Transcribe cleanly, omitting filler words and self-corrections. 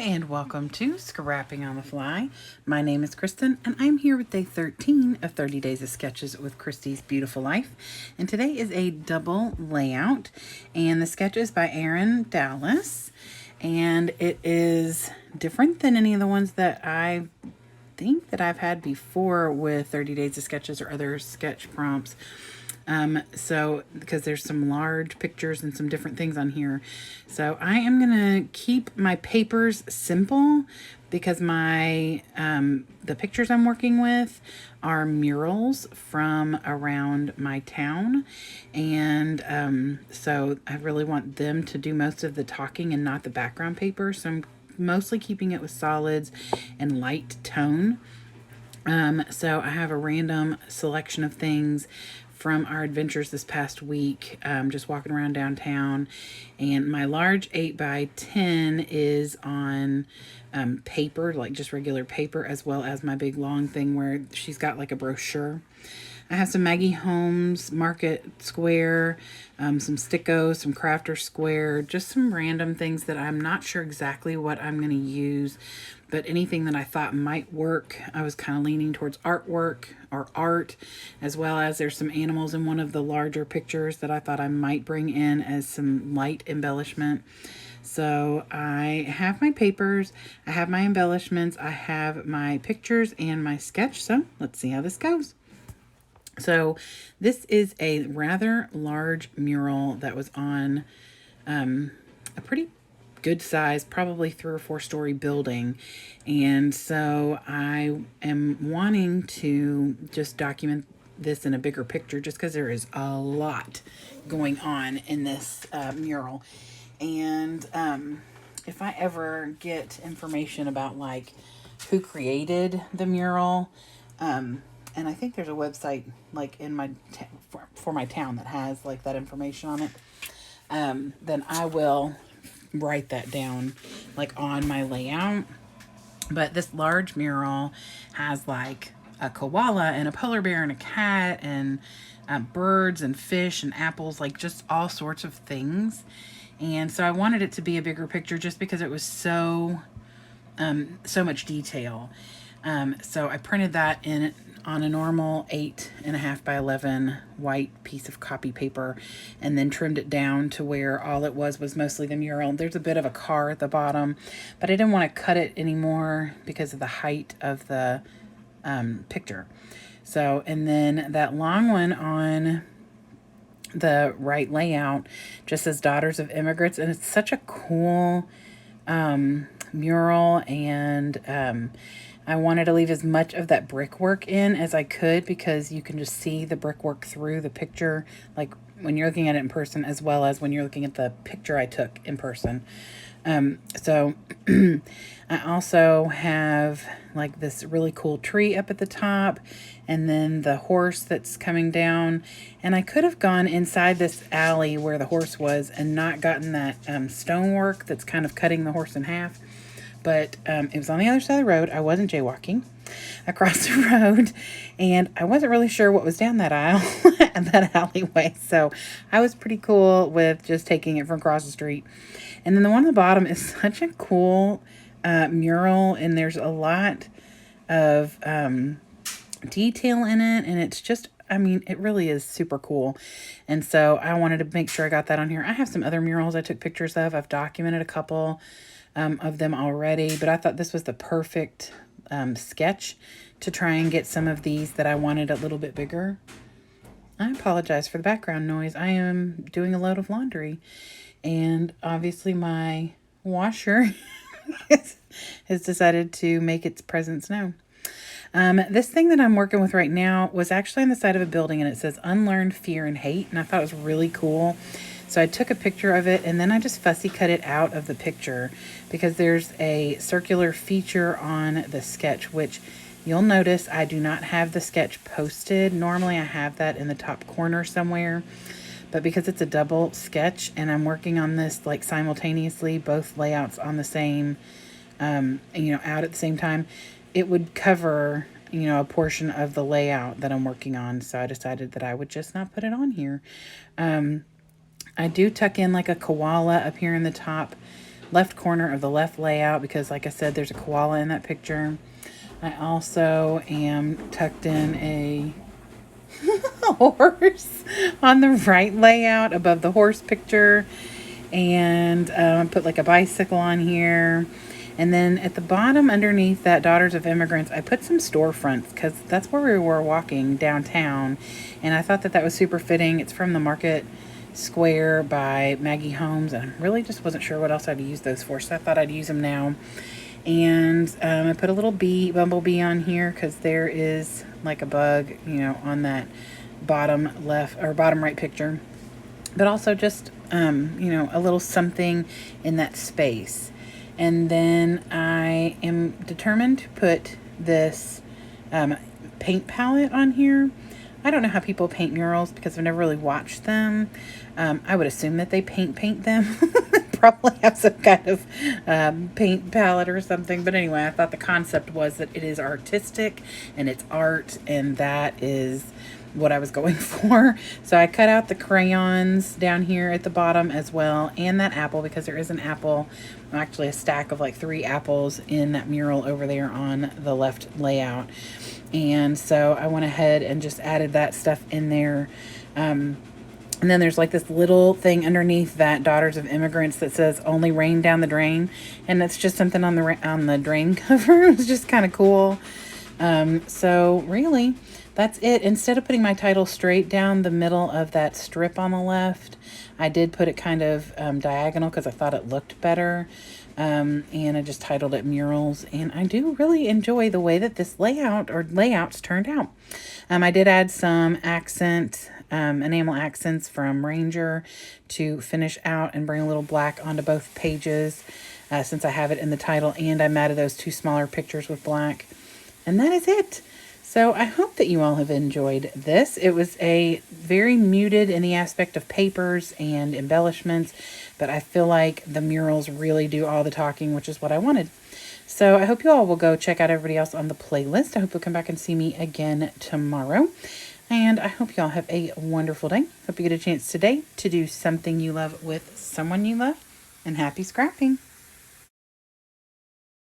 and welcome to Scrapping on the Fly. My name is Kristen, and I'm here with day 13 of 30 Days of Sketches with Christy's Beautiful Life. And today is a double layout, and the sketch is by Erin Dallas, and it is different than any of the ones that I think that I've had before with 30 Days of Sketches or other sketch prompts. So because there's some large pictures and some different things on here. So I am going to keep my papers simple because my, the pictures I'm working with are murals from around my town. And, so I really want them to do most of the talking and not the background paper. So I'm mostly keeping it with solids and light tone. So I have a random selection of things from our adventures this past week, just walking around downtown. And my large 8x10 is on paper, like just regular paper, as well as my big long thing where she's got like a brochure. I have some Maggie Holmes Market Square, some Stickos, some Crafter Square, just some random things that I'm not sure exactly what I'm going to use, but anything that I thought might work. I was kind of leaning towards artwork or art, as well as there's some animals in one of the larger pictures that I thought I might bring in as some light embellishment. So I have my papers, I have my embellishments, I have my pictures and my sketch. So let's see how this goes. So this is a rather large mural that was on a pretty good size, probably 3 or 4 story building. And so I am wanting to just document this in a bigger picture just because there is a lot going on in this mural. And if I ever get information about like who created the mural, and I think there's a website like in my for my town that has like that information on it. Then I will write that down like on my layout. But this large mural has like a koala and a polar bear and a cat and birds and fish and apples, like just all sorts of things. And so I wanted it to be a bigger picture just because it was so much detail. So I printed that in on a normal 8.5 by 11 white piece of copy paper, and then trimmed it down to where all it was mostly the mural. There's a bit of a car at the bottom, but I didn't want to cut it anymore because of the height of the picture. So, and then that long one on the right layout just says Daughters of Immigrants, and it's such a cool mural, and I wanted to leave as much of that brickwork in as I could because you can just see the brickwork through the picture, like when you're looking at it in person, as well as when you're looking at the picture I took in person. So I also have like this really cool tree up at the top, and then the horse that's coming down. And I could have gone inside this alley where the horse was and not gotten that stonework that's kind of cutting the horse in half. But it was on the other side of the road. I wasn't jaywalking across the road, and I wasn't really sure what was down that aisle and that alleyway. So I was pretty cool with just taking it from across the street. And then the one on the bottom is such a cool mural, and there's a lot of detail in it, and it's just, I mean, it really is super cool. And so I wanted to make sure I got that on here. I have some other murals I took pictures of. I've documented a couple of them already, but I thought this was the perfect sketch to try and get some of these that I wanted a little bit bigger. I apologize for the background noise. I am doing a load of laundry, and obviously my washer has decided to make its presence known. This thing that I'm working with right now was actually on the side of a building, and it says Unlearn Fear and Hate, and I thought it was really cool. So I took a picture of it, and then I just fussy cut it out of the picture because there's a circular feature on the sketch, which you'll notice I do not have the sketch posted. Normally I have that in the top corner somewhere, but because it's a double sketch and I'm working on this like simultaneously, both layouts on the same, out at the same time, it would cover, a portion of the layout that I'm working on. So I decided that I would just not put it on here. I do tuck in like a koala up here in the top left corner of the left layout because, like I said, there's a koala in that picture. I also am tucked in a horse on the right layout above the horse picture. And I put like a bicycle on here. And then at the bottom underneath that Daughters of Immigrants, I put some storefronts because that's where we were walking downtown. And I thought that that was super fitting. It's from the Market Square by Maggie Holmes. And I really just wasn't sure what else I'd use those for. So I thought I'd use them now. And I put a little bumblebee on here because there is like a bug, you know, on that bottom left or bottom right picture. But also just, you know, a little something in that space. And then I am determined to put this paint palette on here. I don't know how people paint murals because I've never really watched them. I would assume that they paint them. Probably have some kind of paint palette or something. But anyway, I thought the concept was that it is artistic and it's art, and that is what I was going for. So I cut out the crayons down here at the bottom as well, and that apple, because there is an apple, actually a stack of like 3 apples in that mural over there on the left layout. And so I went ahead and just added that stuff in there. And then there's like this little thing underneath that Daughters of Immigrants that says "Only Rain Down the Drain," and that's just something on the drain cover. It was just kind of cool. So really, that's it. Instead of putting my title straight down the middle of that strip on the left, I did put it kind of diagonal because I thought it looked better. And I just titled it Murals, and I do really enjoy the way that this layouts turned out. I did add some enamel accents from Ranger to finish out and bring a little black onto both pages since I have it in the title, and I matted those 2 smaller pictures with black. And that is it. So I hope that you all have enjoyed this. It was a very muted in the aspect of papers and embellishments, but I feel like the murals really do all the talking, which is what I wanted. So I hope you all will go check out everybody else on the playlist. I hope you'll come back and see me again tomorrow. And I hope y'all have a wonderful day. Hope you get a chance today to do something you love with someone you love. And happy scrapping.